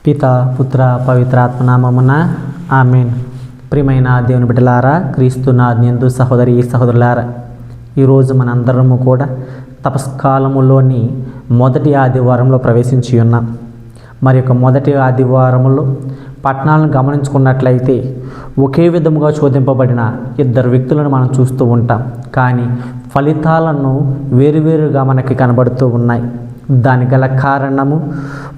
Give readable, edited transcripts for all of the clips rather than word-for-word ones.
పిత పుత్ర పవిత్రాత్మ నామమున ఆమేన్. ప్రియమైన దేవుని బిడ్డలారా, క్రీస్తునాథునందు సహోదరి సహోదరులారా, ఈరోజు మనందరము కూడా తపస్కాలములోని మొదటి ఆదివారంలో ప్రవేశించి ఉన్నాం. మరి యొక్క మొదటి ఆదివారములో పట్టణాలను గమనించుకున్నట్లయితే ఒకే విధముగా శోధింపబడిన ఇద్దరు వ్యక్తులను మనం చూస్తూ ఉంటాం. కానీ ఫలితాలను వేరువేరుగా మనకి కనబడుతూ ఉన్నాయి. దానికి గల కారణము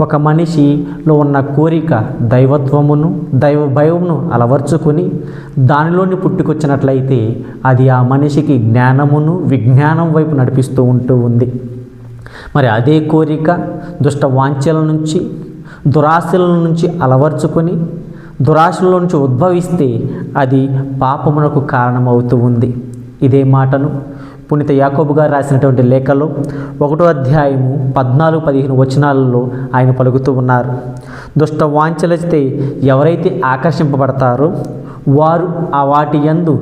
ఒక మనిషిలో ఉన్న కోరిక దైవత్వమును దైవ భయమును అలవర్చుకొని దానిలోని పుట్టుకొచ్చినట్లయితే అది ఆ మనిషికి జ్ఞానమును విజ్ఞానం వైపు నడిపిస్తూ ఉంది. మరి అదే కోరిక దుష్ట వాంఛల నుంచి దురాశల నుంచి అలవర్చుకొని దురాశల నుంచి ఉద్భవిస్తే అది పాపమునకు కారణమవుతూ ఉంది. ఇదే మాటను పునీత యాకోబు గారు రాసినటువంటి లేఖలో 1వ అధ్యాయము 14-15 వచనాలలో ఆయన పలుకుతూ ఉన్నారు. దుష్ట వాంఛలైతే ఎవరైతే ఆకర్షింపబడతారో వారు ఆ వాటి యందు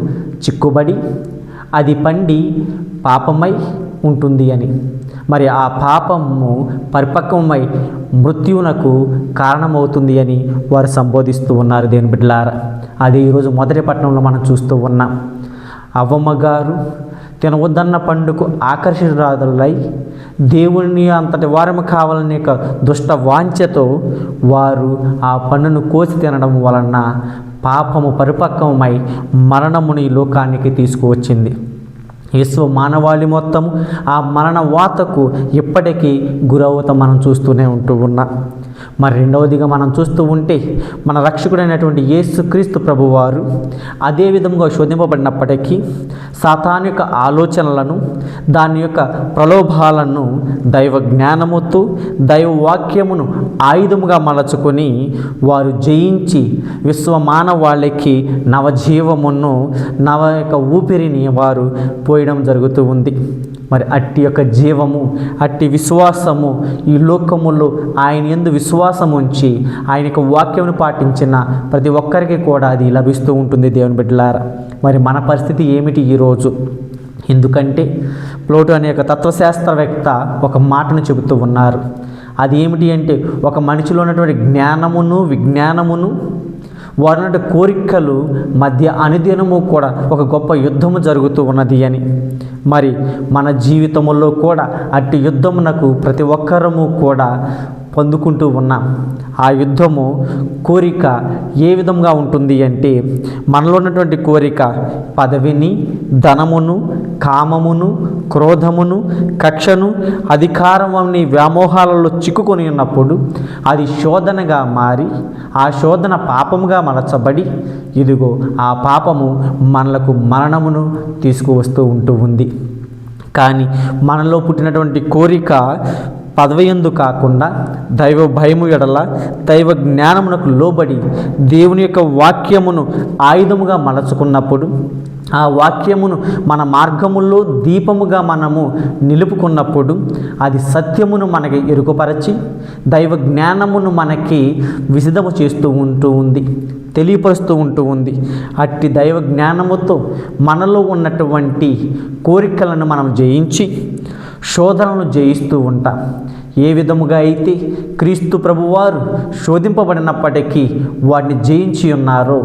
చిక్కుబడి అది పండి పాపమై ఉంటుంది అని. మరి ఆ పాపము పరిపక్వమై మృత్యువునకు కారణమవుతుంది అని వారు సంబోధిస్తూ ఉన్నారు. దేవుని బిడ్డలారా, అది ఈరోజు మొదటి పట్టణంలో మనం చూస్తూ ఉన్నాం. అవ్వమ్మ గారు తినవద్దన్న పండుకు ఆకర్షితురాలై దేవుని అంతటి వారము కావాలనే దుష్ట వాంఛతో వారు ఆ పండును కోసి తినడం వలన పాపము పరిపక్వమై మరణముని లోకానికి తీసుకువచ్చింది. విశ్వ మానవాళి మొత్తము ఆ మరణ వాతకు ఇప్పటికీ గురవుతా మనం చూస్తూనే ఉన్నాం. మరి రెండవదిగా మనం చూస్తూ ఉంటే మన రక్షకుడైనటువంటి యేసుక్రీస్తు ప్రభువారు అదే విధంగా శోధింపబడినప్పటికీ సాతాను యొక్క ఆలోచనలను దాని యొక్క ప్రలోభాలను దైవ జ్ఞానముతో దైవ వాక్యమును ఆయుధముగా మలచుకొని వారు జయించి విశ్వ మానవాళికి నవజీవమును నవ యొక్క ఊపిరిని వారు పోయడం జరుగుతూ ఉంది. మరి అట్టి యొక్క జీవము అట్టి విశ్వాసము ఈ లోకములో ఆయన యందు విశ్వాసం ఉంచి ఆయన యొక్క వాక్యమును పాటించిన ప్రతి ఒక్కరికి కూడా అది లభిస్తూ ఉంటుంది. దేవుని బిడ్డలారా, మరి మన పరిస్థితి ఏమిటి ఈరోజు? ఎందుకంటే ప్లోటో అనే ఒక తత్వశాస్త్రవేత్త ఒక మాటను చెబుతూ ఉన్నారు. అది ఏమిటి అంటే ఒక మనిషిలో ఉన్నటువంటి జ్ఞానమును విజ్ఞానమును వారి కోరికలు మధ్య అనుదినము కూడా ఒక గొప్ప యుద్ధము జరుగుతూ ఉన్నది అని. మరి మన జీవితంలో కూడా అట్టి యుద్ధమునకు ప్రతి ఒక్కరము కూడా పొందుకుంటూ ఉన్నాం. ఆ యుద్ధము కోరిక ఏ విధంగా ఉంటుంది అంటే మనలో ఉన్నటువంటి కోరిక పదవిని, ధనమును, కామమును, క్రోధమును, కక్షను, అధికారం అనే వ్యామోహాలలో చిక్కుకొని ఉన్నప్పుడు అది శోధనగా మారి ఆ శోధన పాపముగా మలచబడి ఇదిగో ఆ పాపము మనలకు మరణమును తీసుకువస్తూ ఉంది. కానీ మనలో పుట్టినటువంటి కోరిక పదవి యందు కాకుండా దైవ భయము ఎడల దైవ జ్ఞానమునకు లోబడి దేవుని యొక్క వాక్యమును ఆయుధముగా మలచుకున్నప్పుడు ఆ వాక్యమును మన మార్గములో దీపముగా మనము నిలుపుకున్నప్పుడు అది సత్యమును మనకి ఎరుకుపరచి దైవ జ్ఞానమును మనకి విశదము చేస్తూ ఉంది, తెలియపరుస్తూ ఉంది. అట్టి దైవ జ్ఞానముతో మనలో ఉన్నటువంటి కోరికలను మనం జయించి శోధనను జయిస్తూ ఉంటాం. ఏ విధముగా అయితే క్రీస్తు ప్రభువారు శోధింపబడినప్పటికీ వాటిని జయించి ఉన్నారో,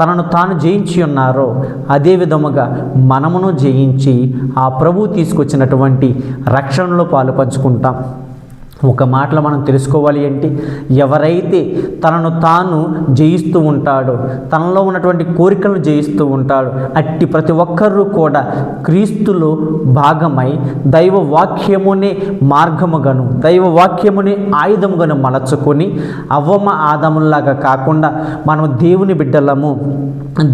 తనను తాను జయించి ఉన్నారో, అదే విధముగా మనమును జయించి ఆ ప్రభువు తీసుకొచ్చినటువంటి రక్షణలో పాలు పంచుకుంటాం. ఒక మాటలో మనం తెలుసుకోవాలి అంటే ఎవరైతే తనను తాను జయిస్తూ ఉంటాడో, తనలో ఉన్నటువంటి కోరికలను జయిస్తూ ఉంటాడో అట్టి ప్రతి ఒక్కరూ కూడా క్రీస్తులో భాగమై దైవ వాక్యమునే మార్గముగాను దైవ వాక్యమునే ఆయుధముగాను మలచుకొని అవ్వమ్మ ఆదాములాగా కాకుండా మనం దేవుని బిడ్డలము,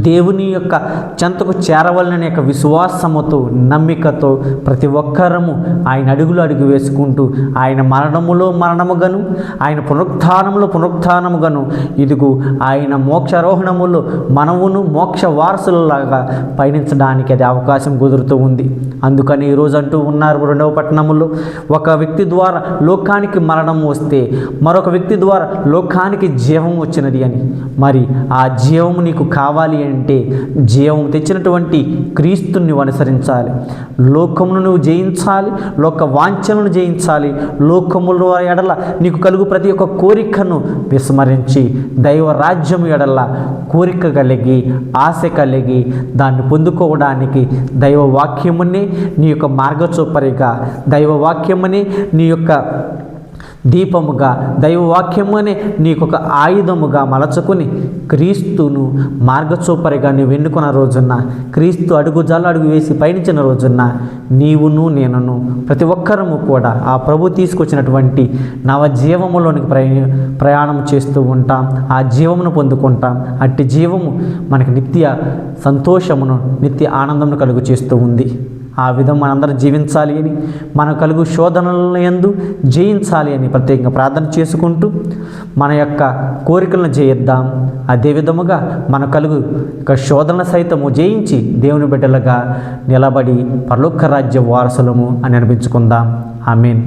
దేవుని యొక్క చెంతకు చేరవలన యొక్క విశ్వాసముతో నమ్మికతో ప్రతి ఒక్కరము ఆయన అడుగులు అడుగు వేసుకుంటూ ఆయన మరణములో మరణముగాను ఆయన పునరుత్థానములో పునరుత్థానముగాను ఇదిగో ఆయన మోక్షారోహణములో మనమును మోక్ష వారసులలాగా పయనించడానికి అది అవకాశం కుదురుతూ ఉంది. అందుకని ఈరోజు అంటూ ఉన్నారు 2వ పట్టణములో ఒక వ్యక్తి ద్వారా లోకానికి మరణం వస్తే మరొక వ్యక్తి ద్వారా లోకానికి జీవం వచ్చినది అని. మరి ఆ జీవము నీకు కావాలి అంటే జీవం తెచ్చినటువంటి క్రీస్తుని అనుసరించాలి. లోకమును నువ్వు జయించాలి, లోక వాంఛలను జయించాలి, లోకము లోకముల ఎడల నీకు కలుగు ప్రతి ఒక్క కోరికను విస్మరించి దైవ రాజ్యం ఎడల కోరిక కలిగి ఆశ కలిగి దాన్ని పొందుకోవడానికి దైవ వాక్యముని నీ యొక్క మార్గచూపరిగా, దైవ వాక్యముని నీ యొక్క దీపముగా, దైవవాక్యమునే నీకొక ఆయుధముగా మలచుకుని క్రీస్తును మార్గచూపరిగా నీవు ఎన్నుకున్న రోజున, క్రీస్తు అడుగు వేసి పయనించిన రోజున నీవును నేనును ప్రతి ఒక్కరము కూడా ఆ ప్రభు తీసుకొచ్చినటువంటి నవజీవములోనికి ప్రయాణం చేస్తూ ఉంటాం. ఆ జీవమును పొందుకుంటాం. అట్టి జీవము మనకి నిత్య సంతోషమును, నిత్య ఆనందమును కలుగు చేస్తూ ఉంది. ఆ విధం మనందరం జీవించాలి అని, మన కలుగు శోధనల యందు జయించాలి అని ప్రత్యేకంగా ప్రార్థన చేసుకుంటూ మన యొక్క కోరికలను జయిద్దాం. అదే విధముగా మన కలుగు శోధన సైతము జయించి దేవుని బిడ్డలుగా నిలబడి పరలోక రాజ్య వారసులము అని అనిపించుకుందాం. ఆమేన్.